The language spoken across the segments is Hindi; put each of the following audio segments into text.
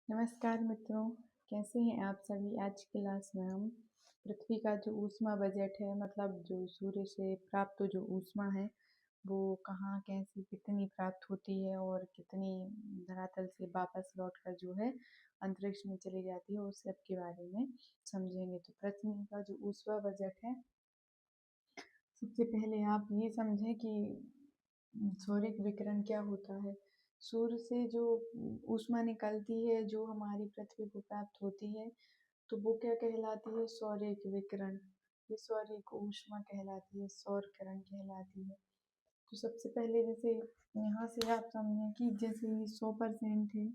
नमस्कार मित्रों, कैसे हैं आप सभी। आज की क्लास में हम पृथ्वी का जो ऊष्मा बजट है, मतलब जो सूर्य से प्राप्त जो ऊष्मा है वो कहाँ कैसी कितनी प्राप्त होती है और कितनी धरातल से वापस लौटकर जो है अंतरिक्ष में चली जाती है, उस सब के बारे में समझेंगे। तो पृथ्वी का जो ऊष्मा बजट है, सबसे पहले आप ये समझें कि सौरिक विकिरण क्या होता है। सूर्य से जो ऊष्मा निकलती है, जो हमारी पृथ्वी को प्राप्त होती है, तो वो क्या कहलाती है? सौरिक विकिरण। ये सौरिक ऊष्मा कहलाती है, सौर किरण कहलाती है। तो सबसे पहले जैसे यहाँ से आप समझें कि जैसे ये 100% है,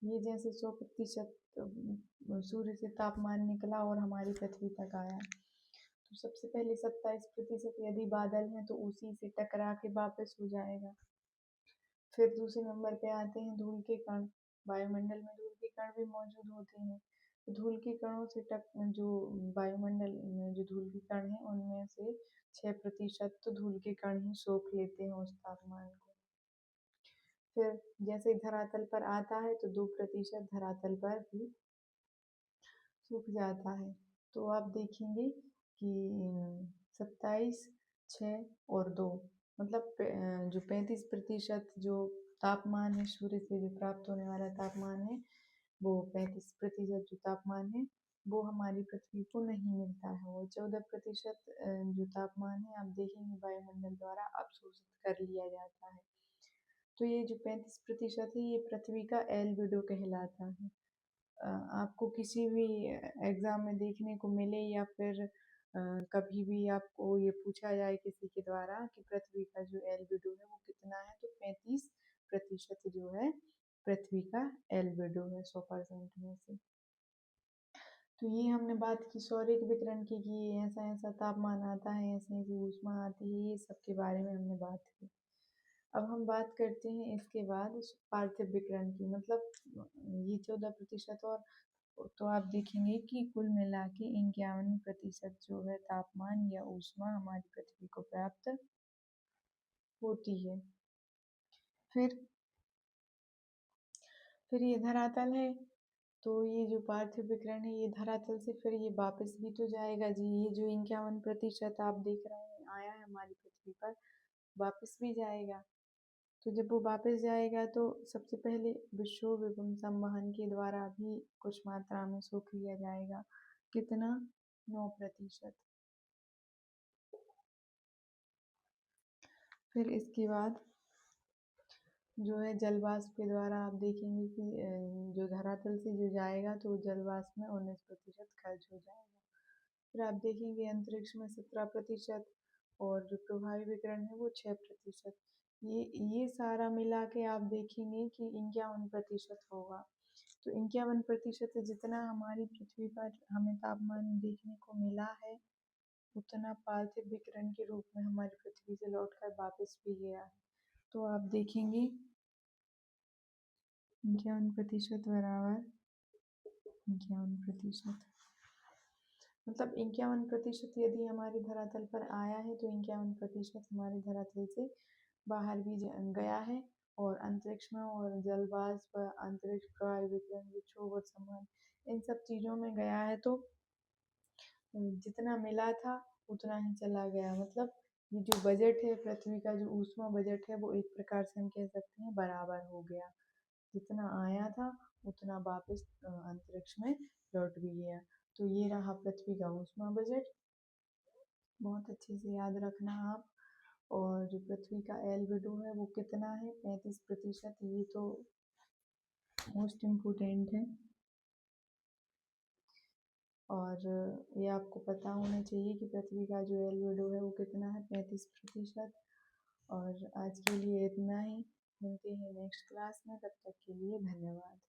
ये जैसे 100% सूर्य से तापमान निकला और हमारी पृथ्वी तक आया। तो सबसे पहले 27% यदि बादल हैं तो उसी से टकरा के वापस हो जाएगा। फिर दूसरे नंबर पे आते हैं धूल के कण। वायुमंडल में धूल के कण भी मौजूद होते हैं। तो धूल के कणों से जो वायुमंडल में जो धूल के कण हैं उनमें से 6% तो धूल के कण ही सोख लेते हैं उस तापमान को। फिर जैसे धरातल पर आता है तो 2% धरातल पर भी सूख जाता है। तो आप देखेंगे कि 27, 6 और 2, मतलब जो 35% जो तापमान है सूर्य से जो प्राप्त होने वाला तापमान है, वो 35% जो तापमान है वो हमारी पृथ्वी को नहीं मिलता है। और 14% जो तापमान है आप देखेंगे वायुमंडल द्वारा अवशोषित कर लिया जाता है। तो ये जो 35% है ये पृथ्वी का एल्बिडो कहलाता है। आपको किसी भी एग्ज़ाम में देखने को मिले या फिर कभी भी आपको ये पूछा जाए किसी के द्वारा कि पृथ्वी का जो एल्बिडो है वो कितना है, तो 35% जो है पृथ्वी का एल्बिडो है 100% में से। तो ये हमने बात की सौरिक विकिरण की कि ऐसा ऐसा तापमान आता है, ऐसी ऐसी ऊष्मा आती है, ये सब के बारे में हमने बात की। अब हम बात करते हैं इसके बाद पार्थिव विकिरण की, मतलब ये 14% और तो आप देखेंगे कि कुल मिला के 51% जो है तापमान या ऊष्मा हमारी पृथ्वी को प्राप्त होती है। फिर ये धरातल है, तो ये जो पार्थिव विकिरण है ये धरातल से फिर ये वापस भी तो जाएगा जी। ये जो 51% आप देख रहे हैं आया है हमारी पृथ्वी पर, वापस भी जाएगा। तो जब वो वापस जाएगा तो सबसे पहले विक्षोभ एवं संवहन के द्वारा भी कुछ मात्रा में सोख लिया जाएगा। कितना? 9%। फिर इसके बाद जो है जल वाष्प के द्वारा आप देखेंगे कि जो धरातल से जो जाएगा तो जल वाष्प में 19% खर्च हो जाएगा। फिर आप देखेंगे अंतरिक्ष में 17% और जो प्रभावी विकिरण है वो 6%। ये सारा मिला के आप देखेंगे कि 51% होगा। तो 51% जितना हमारी पृथ्वी पर हमें तापमान देखने को मिला है, उतना पार्थिव विकिरण के रूप में हमारी पृथ्वी से लौटकर वापस भी गया है। तो आप देखेंगे 51% बराबर 51%, मतलब 51% यदि हमारी धरातल पर आया है तो 51% हमारी धरातल से बाहर भी गया है। और अंतरिक्ष में और जल वाष्प, अंतरिक्ष प्रवाह विकिरण, विक्षोभ और संवहन, इन सब चीज़ों में गया है। तो जितना मिला था उतना ही चला गया। मतलब ये जो बजट है पृथ्वी का, जो ऊष्मा बजट है, वो एक प्रकार से हम कह सकते हैं बराबर हो गया। जितना आया था उतना वापस अंतरिक्ष में लौट भी गया। तो ये रहा पृथ्वी का ऊष्मा बजट, बहुत अच्छे से याद रखना आप। और जो पृथ्वी का एल्बिडो है वो कितना है? 35%। ये तो मोस्ट इम्पोर्टेंट है और ये आपको पता होना चाहिए कि पृथ्वी का जो एल्बिडो है वो कितना है? 35%। और आज के लिए इतना ही, मिलते हैं नेक्स्ट क्लास में, तब तक के लिए धन्यवाद।